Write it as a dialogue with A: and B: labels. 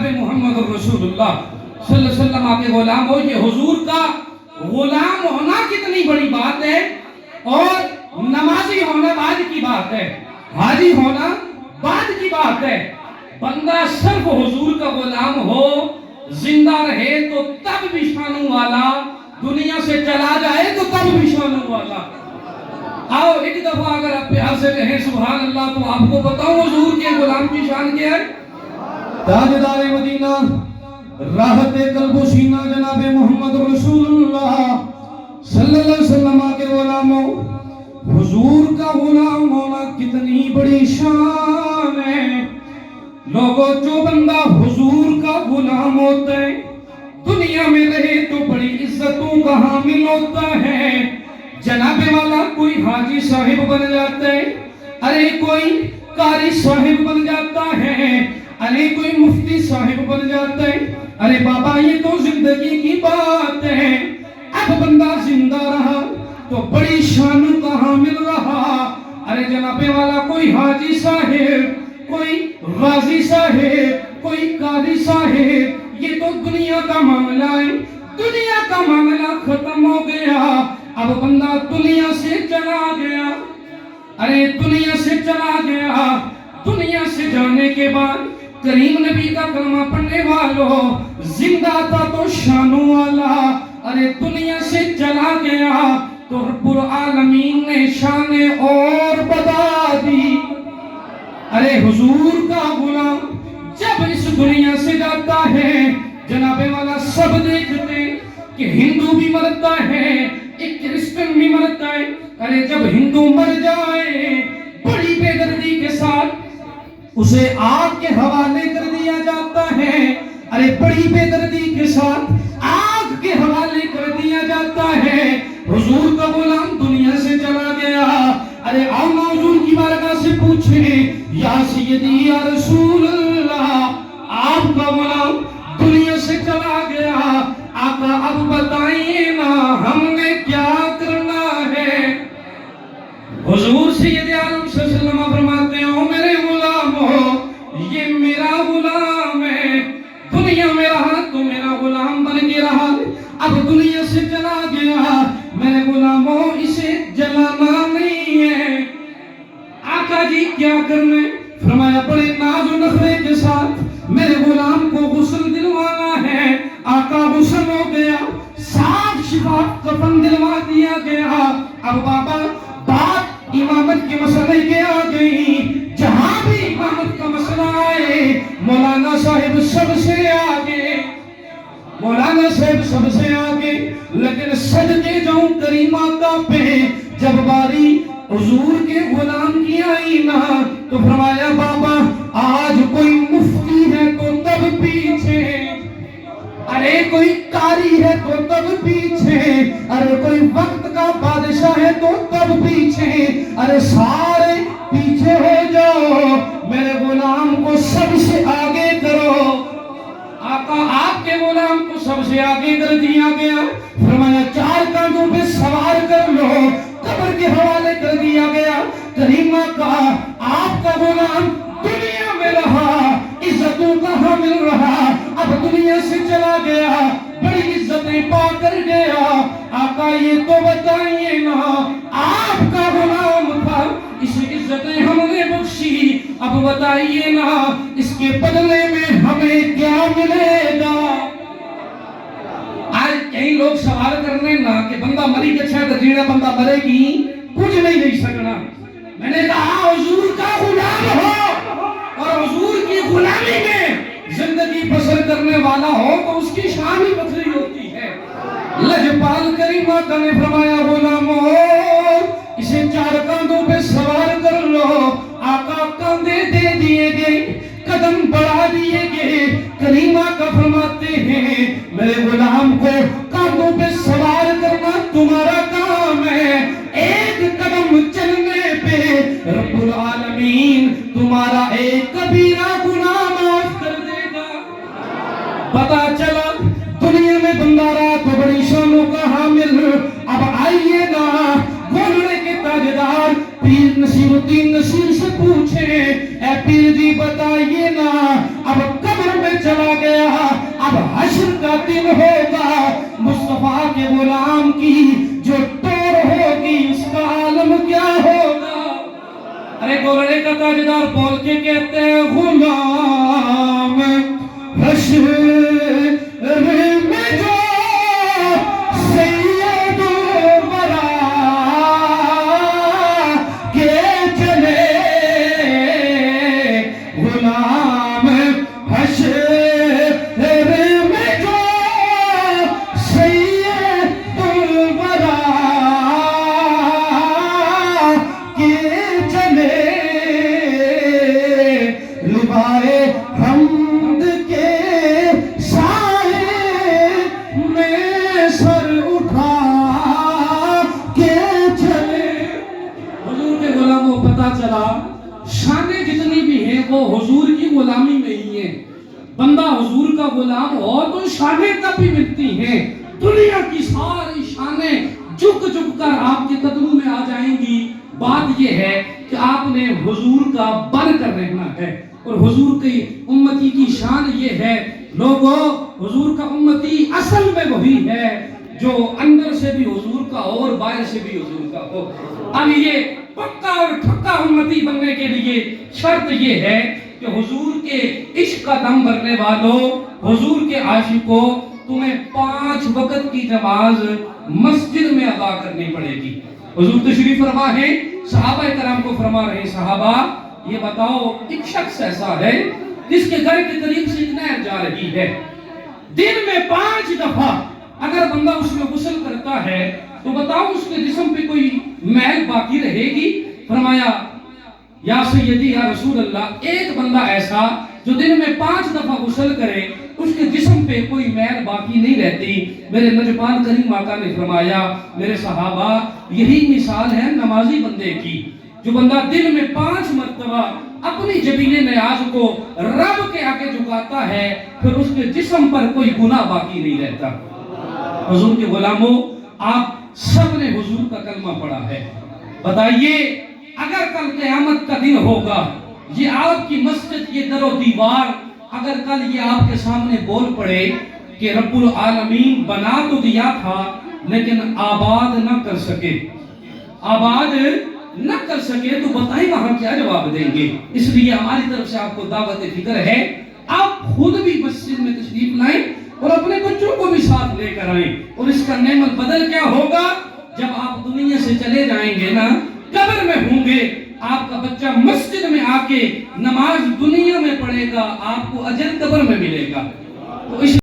A: जनाब मोहम्मद रसूलुल्लाह सल्लल्लाहु अलैहि वसल्लम आपके गुलाम हो। ये हुजूर का गुलाम होना कितनी बड़ी बात है, और नमाजी होना बाद की बात है, हाजी होना बाद की बात है। बंदा सिर्फ हुजूर का गुलाम हो, जिंदा रहे तो तब भी शानू वाला, दुनिया से चला जाए तो तब भी शानू वाला। आओ एक दफा अगर आप प्यार से कहें सुभान अल्लाह, तो आपको बताऊं हुजूर के गुलाम की शान क्या है। ताजदार मदीना राहते कल्बो सीना जनाब मोहम्मद रसूलुल्लाह सल्लल्लाहु अलैहि वसल्लम के गुलामों, हुजूर का गुलाम होना कितनी बड़ी शान है। लोगों, जो बंदा हुजूर का गुलाम होता है, दुनिया में रहे तो बड़ी इज्जतों का हामिल होता है। जनाबे वाला कोई हाजी साहिब बन जाता है, अरे कोई कारी साहिब बन जाता है, अरे कोई मुफ्ती साहिब बन जाता है। अरे बाबा ये तो जिंदगी की बात है। अब बंदा जिंदा रहा तो बड़ी शान का हामिल रहा। अरे जनाबे वाला कोई हाजी साहिब, कोई गाजी साहिब, कोई कादी साहिब, ये तो दुनिया का मामला है। दुनिया का मामला खत्म हो गया, अब बंदा दुनिया से चला गया। अरे दुनिया से चला गया, दुनिया से जाने के बाद करीम नबी का कलमा पढ़ने वालों, जिंदा था तो शानू वाला। अरे दुनिया से चला गया तो रब्बुल आलमीन ने शान और बता दी। अरे हुजूर का गुलाम जब इस दुनिया से जाता है, जनाबे वाला सब देखते कि हिंदू भी मरता है, एक क्रिश्चियन भी मरता है। अरे जब हिंदू मर जाए, बड़ी बेदर्दी के साथ उसे आग के हवाले कर दिया जाता है। अरे बड़ी बेदर्दी के साथ आग के हवाले कर दिया जाता है। हुजूर का गुलाम दुनिया से चला गया। अरे आओ ना हुजूर की बारगाह से पूछे, या सैयदी या रसूल अल्लाह, आपका गुलाम दुनिया से चला गया, आका अब बताइए ना हमने क्या करना है। हुजूर सैयद आलम सल्लल्लाहु अलैहि वसल्लम फरमाते हैं, ओ मेरे गुलाम हो, ये मेरा गुलाम है। दुनिया में रहा तो मेरा गुलाम बन के रहा, अब दुनिया से चला गया, मेरे गुलामों इसे जलाना नहीं है। आका जी क्या करने, फरमाया बड़े नाज और नखरे के साथ मेरे गुलाम को गुस्ल दिलवाना है। आका गुस्ल हो गया, साफ शिफाफ कफन दिलवा दिया गया। अब बाबा बात इमामत के मसले के आ गई। जहां भी इमामत का मसला आए, मौलाना साहिब सबसे आगे, मौलाना साहिब सबसे आगे। लेकिन सजदे जाऊं करीम आका पे, जब बारी हुजूर के गुलाम की आई ना, तो फरमाया बाबा आज कोई मुफ्ती है तो तब पीछे, अरे कोई कारी है तो तब पीछे, अरे कोई वक्त का बादशाह है तो तब पीछे, अरे सारे पीछे हो जाओ, मेरे गुलाम को सबसे आगे करो। आका आपके गुलाम को सबसे आगे कर दिया गया। फरमाया चार कांधों पे सवार कर लो, कब्र के हवाले कर दिया गया। करीमा का आपका गुलाम दुनिया में रहा, इज्जतों का हामिल रहा, अब दुनिया से चला गया, बड़ी इज्जतें पा कर गया। आका ये तो बताइए ना, आपका गुलाम था, इस इज्जतें हमने बख्शी, अब बताइए ना इसके बदले में हमें क्या मिलेगा। आज कई लोग सवाल करने ना कि बंदा मरी अच्छा है तो जीना बंदा मरेगी कुछ नहीं दे सकना। मैंने कहा हुजूर का गुलाम हो और हुजूर की गुलामी में जिंदगी बसर करने वाला हो तो उसकी शान ही बदली होती है। लजपाल करीम आका ने फरमाया गुलामो इसे चार कांधों पे सवार कर लो। आका कंधे दे दिए गए, कदम बढ़ा दिए गए। करीम आका फरमाते हैं मेरे गुलाम को कांधों पे सवार करना तुम्हारा काम है। एक कदम चलने पे रब्बुल आलमीन तुम्हारा एक कबीरा गुनाह माफ कर देगा। पता चला दुनिया में बंदा रहा तो बड़ी शानों का हामिल। अब आइए ना बोलने के ताजदार पीर नसीरुद्दीन नसीर से पूछे, ए पीर जी बताइए ना अब कब्र में چلا گیا، اب حشر کا دن ہوگا، مصطفیٰ کے غلام کی جو ٹور ہوگی اس کا عالم کیا ہوگا؟ ارے گولڑے کا تاجدار بول کے کہتے ہیں غلام حشر میں جو سید الورا کے چلے، غلام حشر میں جو سید الورا کے چلے، لبائے حمد کے سائے میں سر اٹھا کے چلے۔ حضور کے غلاموں پتہ چلا شانیں جتنی بھی ہیں وہ حضور کی غلامی میں ہی ہیں۔ بندہ حضور کا غلام ہو تو شانیں تب بھی ملتی ہیں، دنیا کی ساری شانیں جھک جھک کر آپ کے قدموں میں آ جائیں گی۔ بات یہ ہے کہ آپ نے حضور کا بن کر رہنا ہے، اور حضور کی امتی کی شان یہ ہے لوگوں، حضور کا امتی اصل میں وہی ہے جو اندر سے بھی حضور کا ہو اور باہر سے بھی حضور کا ہو۔ اب یہ پکا اور ٹھکا امتی بننے کے لیے شرط یہ ہے کہ حضور کے عشق کا دم بھرنے والوں، حضور کے عاشقوں، تمہیں 5 وقت کی نماز مسجد میں ادا کرنی پڑے گی۔ حضور تشریف فرما ہے، صحابہ کرام کو فرما رہے ہیں، صحابہ یہ بتاؤ ایک شخص ایسا ہے جس کے گھر کے قریب سے ایک نہر جا رہی ہے، دن میں 5 دفعہ اگر بندہ اس میں غسل کرتا ہے تو بتاؤ اس کے جسم پہ کوئی میل باقی رہے گی؟ فرمایا یا سیدی یا رسول اللہ، ایک بندہ ایسا جو دن میں 5 دفعہ غسل کرے اس کے جسم پہ کوئی میل باقی نہیں رہتی۔ میرے نجبان کریم آقا نے فرمایا میرے صحابہ یہی مثال ہے نمازی بندے کی، جو بندہ دن میں 5 مرتبہ اپنی جبین نیاز کو رب کے آگے جھکاتا ہے پھر اس کے جسم پر کوئی گناہ باقی نہیں رہتا۔ حضور کے غلاموں، آپ سب نے حضور کا کلمہ پڑھا ہے، بتائیے اگر کل قیامت کا دن ہوگا، یہ آپ کی مسجد، یہ در و دیوار اگر کل یہ آپ کے سامنے بول پڑے کہ رب العالمین بنا تو دیا تھا لیکن آباد نہ کر سکے، آباد نہ کر سکے، تو بتائیں وہاں کیا جواب دیں گے؟ اس لیے ہماری طرف سے آپ کو دعوت فکر ہے، آپ خود بھی مسجد میں تشریف لائیں اور اپنے بچوں کو بھی ساتھ لے کر آئیں، اور اس کا نعمت بدل کیا ہوگا؟ جب آپ دنیا سے چلے جائیں گے نا، قبر میں ہوں گے، آپ کا بچہ مسجد میں آ کے نماز دنیا میں پڑھے گا، آپ کو اجر قبر میں ملے گا۔ تو اس